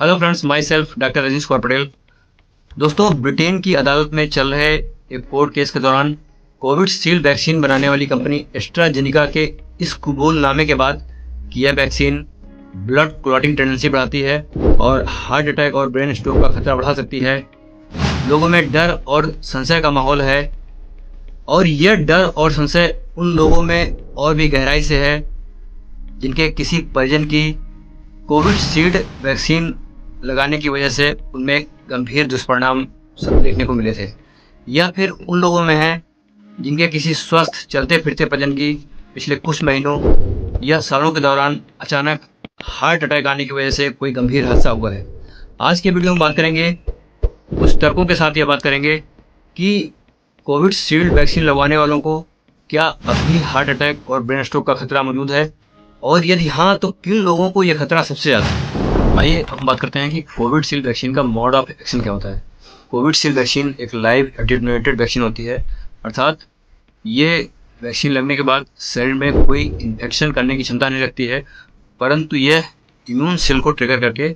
Hello friends, myself doctor Rajneesh Kumar Patel. दोस्तों, Britain की अदालत में चल रहे एक कोर्ट केस के दौरान कोविशील्ड वैक्सीन बनाने वाली कंपनी एस्ट्राजेनिका के इस कबूलनामे के बाद कि यह वैक्सीन ब्लड क्लॉटिंग टेंडेंसी बढ़ाती है और हार्ट अटैक और ब्रेन स्ट्रोक का खतरा बढ़ा सकती है, लोगों में डर और संशय का माहौल है। और यह डर और संशय उन लोगों में और भी गहराई से है जिनके किसी परिजन की कोविशील्ड वैक्सीन लगाने की वजह से उनमें गंभीर दुष्परिणाम देखने को मिले थे, या फिर उन लोगों में है जिनके किसी स्वस्थ चलते फिरते परिजन की पिछले कुछ महीनों या सालों के दौरान अचानक हार्ट अटैक आने की वजह से कोई गंभीर हादसा हुआ है। आज के वीडियो में बात करेंगे, कुछ तर्कों के साथ यह बात करेंगे कि कोविशील्ड वैक्सीन लगवाने वालों को क्या अभी हार्ट अटैक और ब्रेन स्ट्रोक का खतरा मौजूद है, और यदि हाँ तो किन लोगों को यह खतरा सबसे ज़्यादा है। आइए हम बात करते हैं कि कोविशील्ड वैक्सीन का मोड ऑफ एक्शन क्या होता है। कोविशील्ड वैक्सीन एक लाइव एटेन्यूएटेड वैक्सीन होती है, अर्थात ये वैक्सीन लगने के बाद शरीर में कोई इन्फेक्शन करने की क्षमता नहीं रखती है, परंतु यह इम्यून सेल को ट्रिगर करके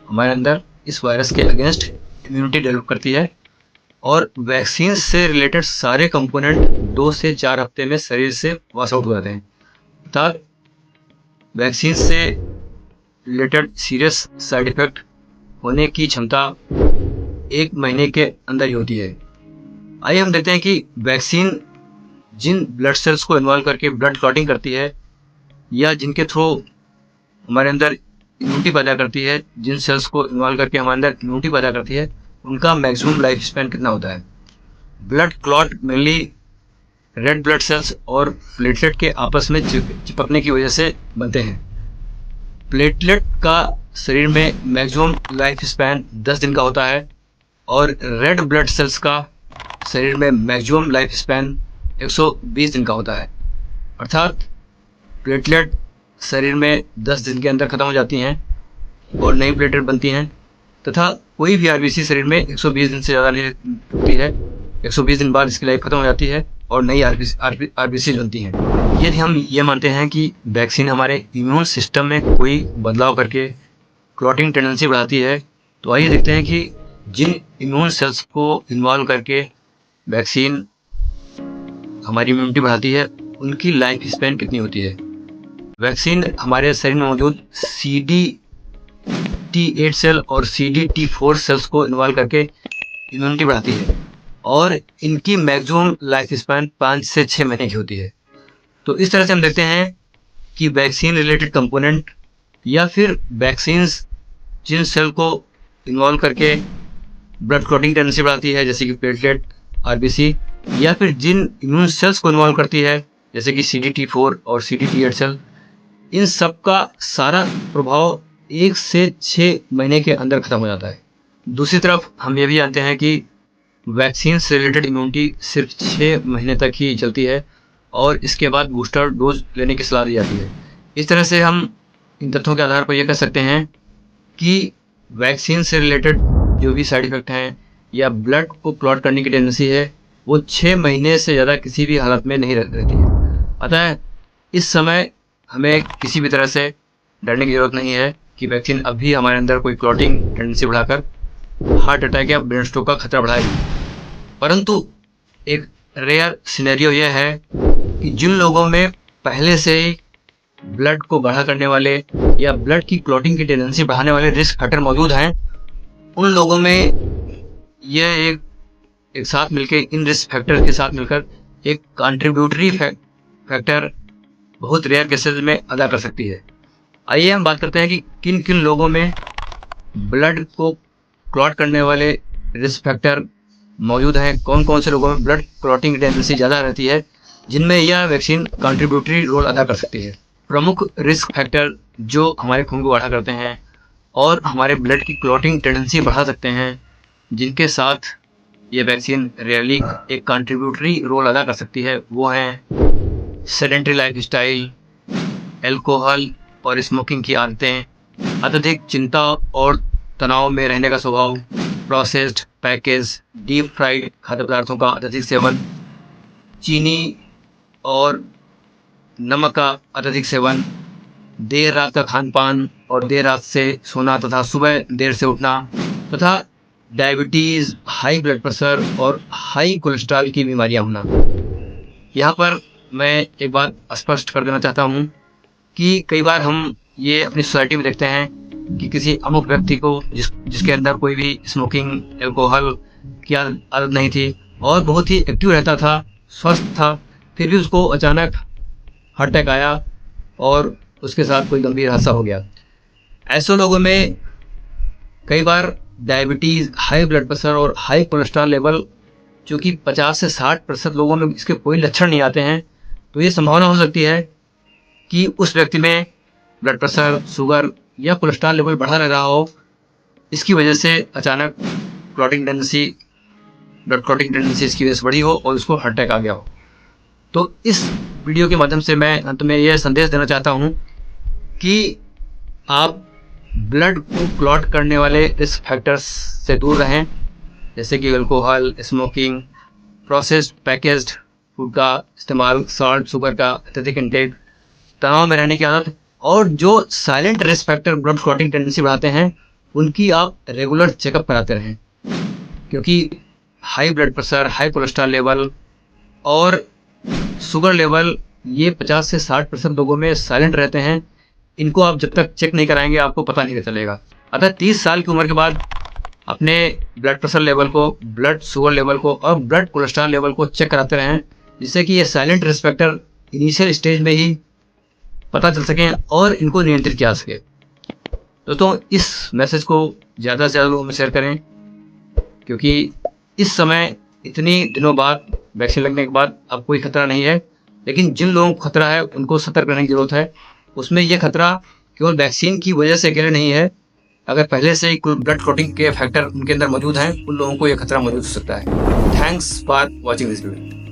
हमारे अंदर इस वायरस के अगेंस्ट इम्यूनिटी डेवलप करती है, और वैक्सीन से रिलेटेड सारे कंपोनेंट 2 से 4 हफ्ते में शरीर से वॉश आउट हो जाते हैं। अर्थात वैक्सीन से रिलेटेड सीरियस साइड इफेक्ट होने की क्षमता 1 महीने के अंदर ही होती है। आइए हम देखते हैं कि वैक्सीन जिन ब्लड सेल्स को इन्वॉल्व करके ब्लड क्लॉटिंग करती है, या जिनके थ्रू हमारे अंदर इम्यूनिटी पैदा करती है, जिन सेल्स को इन्वॉल्व करके हमारे अंदर इम्यूनिटी पैदा करती है, उनका मैक्सिमम लाइफ स्पैन कितना होता है। Blood clot mainly red blood cells और प्लेटलेट के आपस में चिपकने की वजह से बनते हैं। प्लेटलेट का शरीर में मैक्सिमम लाइफ स्पैन 10 दिन का होता है, और रेड ब्लड सेल्स का शरीर में मैक्सिमम लाइफ स्पैन 120 दिन का होता है। अर्थात प्लेटलेट शरीर में 10 दिन के अंदर ख़त्म हो जाती हैं और नई प्लेटलेट बनती हैं, तथा कोई भी आरबीसी शरीर में 120 दिन से ज़्यादा नहीं रुकती है। 120 दिन बाद इसकी लाइफ ख़त्म हो जाती है और नई आरबीसी बनती हैं। यदि हम ये मानते हैं कि वैक्सीन हमारे इम्यून सिस्टम में कोई बदलाव करके क्लॉटिंग टेंडेंसी बढ़ाती है, तो आइए देखते हैं कि जिन इम्यून सेल्स को इन्वॉल्व करके वैक्सीन हमारी इम्यूनिटी बढ़ाती है, उनकी लाइफ स्पैन कितनी होती है। वैक्सीन हमारे शरीर में मौजूद CD8 सेल और CD4 सेल्स को इन्वॉल्व करके इम्यूनिटी बढ़ाती है, और इनकी मैक्सिमम लाइफ स्पैन 5 से 6 महीने की होती है। तो इस तरह से हम देखते हैं कि वैक्सीन रिलेटेड कंपोनेंट, या फिर वैक्सीन्स जिन सेल को इन्वॉल्व करके ब्लड क्लॉटिंग टेंडेंसी बढ़ाती है, जैसे कि प्लेटलेट, आरबीसी, या फिर जिन इम्यून सेल्स को इन्वॉल्व करती है जैसे कि CD4 और CD8 सेल, इन सब का सारा प्रभाव 1 से 6 महीने के अंदर खत्म हो जाता है। दूसरी तरफ हम ये भी जानते हैं कि वैक्सीन से रिलेटेड इम्यूनिटी सिर्फ 6 महीने तक ही चलती है, और इसके बाद बूस्टर डोज लेने की सलाह दी जाती है। इस तरह से हम इन तथ्यों के आधार पर यह कह सकते हैं कि वैक्सीन से रिलेटेड जो भी साइड इफ़ेक्ट हैं या ब्लड को क्लॉट करने की टेंडेंसी है, वो 6 महीने से ज़्यादा किसी भी हालत में नहीं रहती है। अतः इस समय हमें किसी भी तरह से डरने की ज़रूरत नहीं है कि वैक्सीन अभी हमारे अंदर कोई क्लॉटिंग टेंडेंसी बढ़ाकर हार्ट अटैक या ब्रेन स्ट्रोक का खतरा बढ़ाएगी। परंतु एक रेयर सिनेरियो यह है कि जिन लोगों में पहले से ही ब्लड को गाढ़ा करने वाले या ब्लड की क्लॉटिंग की टेंडेंसी बढ़ाने वाले रिस्क फैक्टर मौजूद हैं, उन लोगों में यह एक साथ मिलकर, इन रिस्क फैक्टर के साथ मिलकर एक कंट्रीब्यूटरी फैक्टर बहुत रेयर केसेस में अदा कर सकती है। आइए हम बात करते हैं कि किन किन लोगों में ब्लड को क्लॉट करने वाले रिस्क फैक्टर मौजूद हैं, कौन कौन से लोगों में ब्लड क्लॉटिंग टेंडेंसी ज़्यादा रहती है, जिनमें यह वैक्सीन कंट्रीब्यूटरी रोल अदा कर सकती है। प्रमुख रिस्क फैक्टर जो हमारे खून को गाढ़ा करते हैं और हमारे ब्लड की क्लॉटिंग टेंडेंसी बढ़ा सकते हैं, जिनके साथ ये वैक्सीन रियली एक कंट्रीब्यूटरी रोल अदा कर सकती है, वो हैं सेडेंटरी लाइफ स्टाइल, एल्कोहल और स्मोकिंग की आदतें, अत्यधिक चिंता और तनाव में रहने का स्वभाव, प्रोसेस्ड, पैकेज, डीप फ्राइड खाद्य पदार्थों का अत्यधिक सेवन, चीनी और नमक का अत्यधिक सेवन, देर रात का खान पान और देर रात से सोना तथा सुबह देर से उठना तथा डायबिटीज़, हाई ब्लड प्रेशर और हाई कोलेस्ट्रॉल की बीमारियां होना। यहाँ पर मैं एक बात स्पष्ट कर देना चाहता हूँ कि कई बार हम ये अपनी सोसाइटी में देखते हैं कि किसी अमुक व्यक्ति को जिसके अंदर कोई भी स्मोकिंग, अल्कोहल की आदत नहीं थी और बहुत ही एक्टिव रहता था, स्वस्थ था, फिर भी उसको अचानक हार्ट अटैक आया और उसके साथ कोई गंभीर हादसा हो गया। ऐसे लोगों में कई बार डायबिटीज़, हाई ब्लड प्रेशर और हाई कोलेस्ट्रॉल लेवल चूँकि 50 से 60% लोगों में इसके कोई लक्षण नहीं आते हैं, तो ये संभावना हो सकती है कि उस व्यक्ति में ब्लड प्रेशर, शुगर या कोलेस्ट्रॉल लेवल बढ़ा रह रहा हो। इसकी वजह से अचानक clotting tendency, blood clotting tendency इसकी वजह से बढ़ी हो और उसको हार्ट अटैक आ गया हो। तो इस वीडियो के माध्यम से मैं अंत में यह संदेश देना चाहता हूँ कि आप ब्लड को क्लॉट करने वाले रिस्क फैक्टर्स से दूर रहें, जैसे कि alcohol, smoking, processed packaged food का इस्तेमाल, सॉल्ट, शुगर का अत्यधिक इंटेक, तनाव में रहने की आदत और जो silent risk factor blood clotting tendency बढ़ाते हैं उनकी आप रेगुलर चेकअप कराते रहें, क्योंकि high blood pressure, high cholesterol level और शुगर लेवल ये 50 से 60% लोगों में साइलेंट रहते हैं। इनको आप जब तक चेक नहीं कराएंगे आपको पता नहीं चलेगा। अतः 30 साल की उम्र के बाद अपने ब्लड प्रेशर लेवल को, ब्लड शुगर लेवल को और ब्लड कोलेस्ट्रॉल लेवल को चेक कराते रहें, जिससे कि ये silent risk factor initial stage में ही पता चल सकें और इनको नियंत्रित किया जा सके। दोस्तों, इस मैसेज को ज़्यादा से ज़्यादा लोगों में शेयर करें, क्योंकि इस समय इतनी दिनों बाद वैक्सीन लगने के बाद अब कोई खतरा नहीं है, लेकिन जिन लोगों को खतरा है उनको सतर्क रहने की ज़रूरत है। उसमें यह खतरा केवल वैक्सीन की वजह से अकेले नहीं है, अगर पहले से ही कोई ब्लड क्लॉटिंग के फैक्टर उनके अंदर मौजूद हैं, उन लोगों को यह खतरा मौजूद हो सकता है। Thanks for watching this video.